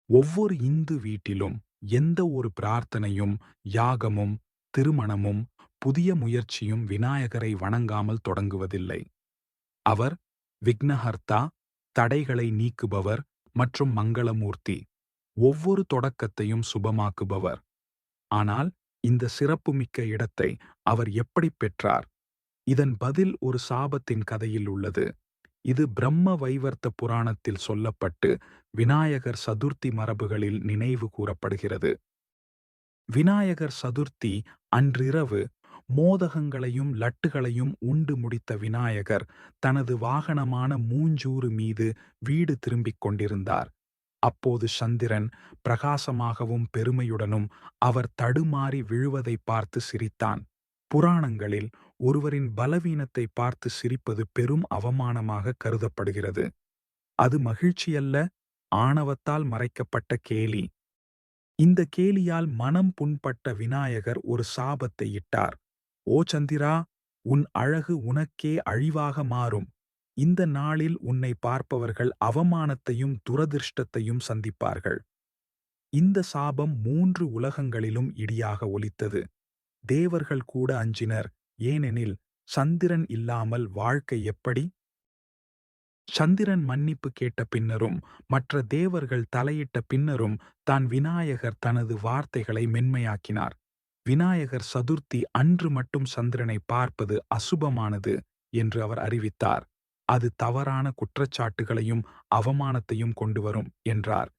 ஒவ்வொரு இந்து வீட்டிலும் எந்த ஒரு பிரார்த்தனையும், யாகமும், திருமணமும், புதிய முயற்சியும் விநாயகரை வணங்காமல் தொடங்குவதில்லை. அவர் விக்னஹர்த்தா, தடைகளை நீக்குபவர் மற்றும் மங்களமூர்த்தி. ஒவ்வொரு தொடக்கத்தையும் சுபமாக்குபவர். ஆனால் இந்த சிறப்புமிக்க இடத்தை அவர் எப்படிப் பெற்றார்? இதன் பதில் ஒரு சாபத்தின் கதையில் உள்ளது. இது பிரம்ம வைவர்த்த புராணத்தில் சொல்லப்பட்டு விநாயகர் சதுர்த்தி மரபுகளில் நினைவு கூறப்படுகிறது. விநாயகர் சதுர்த்தி அன்றிரவு மோதகங்களையும் லட்டுகளையும் உண்டு முடித்த விநாயகர் தனது வாகனமான மூஞ்சூறு மீது வீடு திரும்பிக் கொண்டிருந்தார். அப்போது சந்திரன் பிரகாசமாகவும் பெருமையுடனும் அவர் தடுமாறி விழுவதை பார்த்து சிரித்தான். புராணங்களில் ஒருவரின் பலவீனத்தை பார்த்து சிரிப்பது பெரும் அவமானமாக கருதப்படுகிறது. அது மகிழ்ச்சியல்ல, ஆணவத்தால் மறைக்கப்பட்ட கேலி. இந்த கேலியால் மனம் புண்பட்ட விநாயகர் ஒரு சாபத்தை இட்டார். "ஓ சந்திரா, உன் அழகு உனக்கே அழிவாக மாறும். இந்த நாளில் உன்னை பார்ப்பவர்கள் அவமானத்தையும் துரதிர்ஷ்டத்தையும் சந்திப்பார்கள்." இந்த சாபம் 3 உலகங்களிலும் இடியாக ஒலித்தது. தேவர்கள் கூட அஞ்சினர். ஏனெனில் சந்திரன் இல்லாமல் வாழ்க்கை எப்படி? சந்திரன் மன்னிப்பு கேட்ட பின்னரும் மற்ற தேவர்கள் தலையிட்ட பின்னரும் தான் விநாயகர் தனது வார்த்தைகளை மென்மையாக்கினார். விநாயகர் சதுர்த்தி அன்று மட்டும் சந்திரனை பார்ப்பது அசுபமானது என்று அவர் அறிவித்தார். அது தவறான குற்றச்சாட்டுகளையும் அவமானத்தையும் கொண்டு வரும் என்றார்.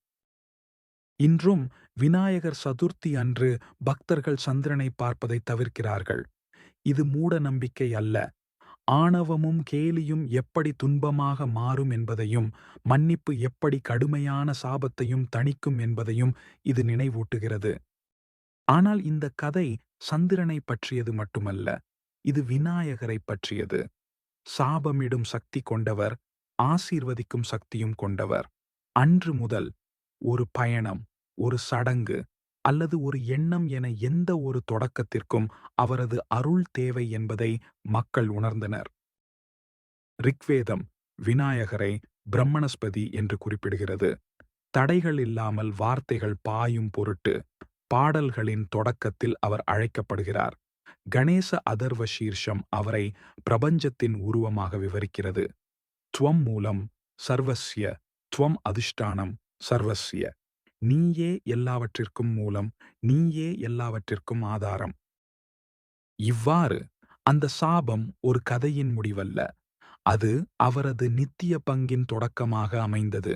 இன்றும் விநாயகர் சதுர்த்தி அன்று பக்தர்கள் சந்திரனை பார்ப்பதை தவிர்க்கிறார்கள். இது மூட நம்பிக்கை அல்ல. ஆணவமும் கேலியும் எப்படி துன்பமாக மாறும் என்பதையும், மன்னிப்பு எப்படி கடுமையான சாபத்தையும் தணிக்கும் என்பதையும் இது நினைவூட்டுகிறது. ஆனால் இந்த கதை சந்திரனை பற்றியது மட்டுமல்ல, இது விநாயகரை பற்றியது. சாபமிடும் சக்தி கொண்டவர், ஆசீர்வதிக்கும் சக்தியும் கொண்டவர். அன்று முதல் ஒரு பயணம், ஒரு சடங்கு அல்லது ஒரு எண்ணம் என எந்த ஒரு தொடக்கத்திற்கும் அவரது அருள் தேவை என்பதை மக்கள் உணர்ந்தனர். ரிக்வேதம் விநாயகரை பிரம்மணஸ்பதி என்று குறிப்பிடுகிறது. தடைகள் இல்லாமல் வார்த்தைகள் பாயும் பொருட்டு பாடல்களின் தொடக்கத்தில் அவர் அழைக்கப்படுகிறார். கணேச அதர்வ சீர்ஷம் அவரை பிரபஞ்சத்தின் உருவமாக விவரிக்கிறது. துவம் மூலம் சர்வஸ்ய, துவம் அதிஷ்டானம் சர்வஸ்ய. நீயே எல்லாவற்றிற்கும் மூலம், நீயே எல்லாவற்றிற்கும் ஆதாரம். இவ்வாறு அந்த சாபம் ஒரு கதையின் முடிவல்ல, அது அவரது நித்திய பங்கின் தொடக்கமாக அமைந்தது.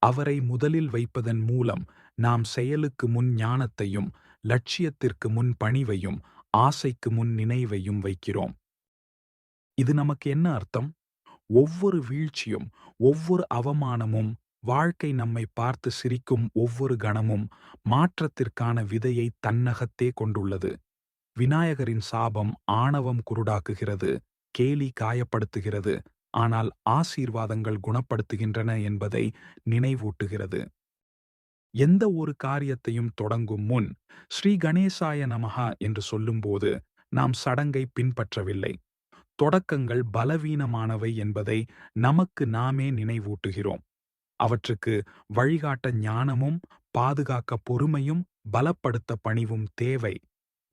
அவரை முதலில் வைப்பதன் மூலம் நாம் செயலுக்கு முன் ஞானத்தையும், லட்சியத்திற்கு முன் பணிவையும், ஆசைக்கு முன் நினைவையும் வைக்கிறோம். இது நமக்கு என்ன அர்த்தம்? ஒவ்வொரு வீழ்ச்சியும், ஒவ்வொரு அவமானமும், வாழ்க்கை நம்மை பார்த்து சிரிக்கும் ஒவ்வொரு கணமும் மாற்றத்திற்கான விதையை தன்னகத்தே கொண்டுள்ளது. விநாயகரின் சாபம் ஆணவம் குருடாக்குகிறது, கேலி காயப்படுத்துகிறது, ஆனால் ஆசீர்வாதங்கள் குணப்படுத்துகின்றன என்பதை நினைவூட்டுகிறது. எந்த ஒரு காரியத்தையும் தொடங்கும் முன் ஸ்ரீ கணேசாய நமஹா என்று சொல்லும்போது நாம் சடங்கை பின்பற்றவில்லை. தொடக்கங்கள் பலவீனமானவை என்பதை நமக்கு நாமே நினைவூட்டுகிறோம். அவற்றுக்கு வழிகாட்ட ஞானமும், பாதுகாக்க பொறுமையும், பலப்படுத்த பணிவும் தேவை.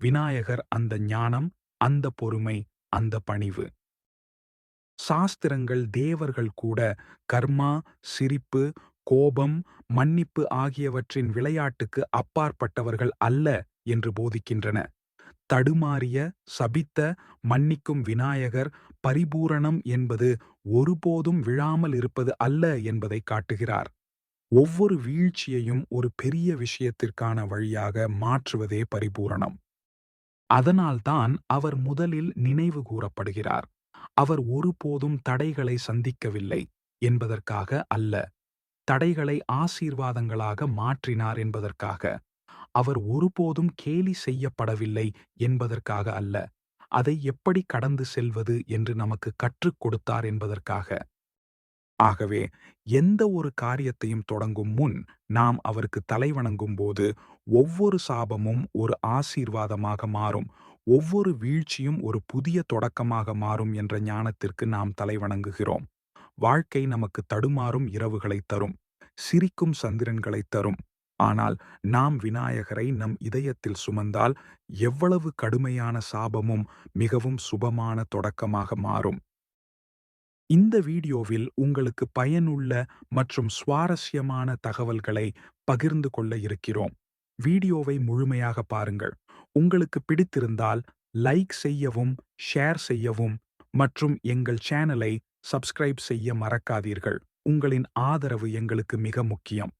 விநாயகர் அந்த ஞானம், அந்த பொறுமை, அந்த பணிவு. சாஸ்திரங்கள் தேவர்கள் கூட கர்மா, சிரிப்பு, கோபம், மன்னிப்பு ஆகியவற்றின் விளையாட்டுக்கு அப்பாற்பட்டவர்கள் அல்ல என்று போதிக்கின்றன. தடுமாறிய, சபித்த, மன்னிக்கும் விநாயகர் பரிபூரணம் என்பது ஒருபோதும் விழாமல் இருப்பது அல்ல என்பதை காட்டுகிறார். ஒவ்வொரு வீழ்ச்சியையும் ஒரு பெரிய விஷயத்திற்கான வழியாக மாற்றுவதே பரிபூரணம். அதனால்தான் அவர் முதலில் நினைவு கூறப்படுகிறார். அவர் ஒருபோதும் தடைகளை சந்திக்கவில்லை என்பதற்காக அல்ல, தடைகளை ஆசீர்வாதங்களாக மாற்றினார் என்பதற்காக. அவர் ஒருபோதும் கேலி செய்யப்படவில்லை என்பதற்காக அல்ல, அதை எப்படி கடந்து செல்வது என்று நமக்கு கற்றுக் கொடுத்தார் என்பதற்காக. ஆகவே எந்த ஒரு காரியத்தையும் தொடங்கும் முன் நாம் அவருக்கு தலைவணங்கும் போது ஒவ்வொரு சாபமும் ஒரு ஆசீர்வாதமாக மாறும், ஒவ்வொரு வீழ்ச்சியும் ஒரு புதிய தொடக்கமாக மாறும் என்ற ஞானத்திற்கு நாம் தலைவணங்குகிறோம். வாழ்க்கை நமக்கு தடுமாறும் இரவுகளைத் தரும், சிரிக்கும் சந்திரன்களைத் தரும், ஆனால் நாம் விநாயகரை நம் இதயத்தில் சுமந்தால் எவ்வளவு கடுமையான சாபமும் மிகவும் சுபமான தொடக்கமாக மாறும். இந்த வீடியோவில் உங்களுக்கு பயனுள்ள மற்றும் சுவாரஸ்யமான தகவல்களை பகிர்ந்து கொள்ள இருக்கிறோம். வீடியோவை முழுமையாக பாருங்கள். உங்களுக்கு பிடித்திருந்தால் லைக் செய்யவும், ஷேர் செய்யவும் மற்றும் எங்கள் சேனலை சப்ஸ்கிரைப் செய்ய மறக்காதீர்கள். உங்களின் ஆதரவு எங்களுக்கு மிக முக்கியம்.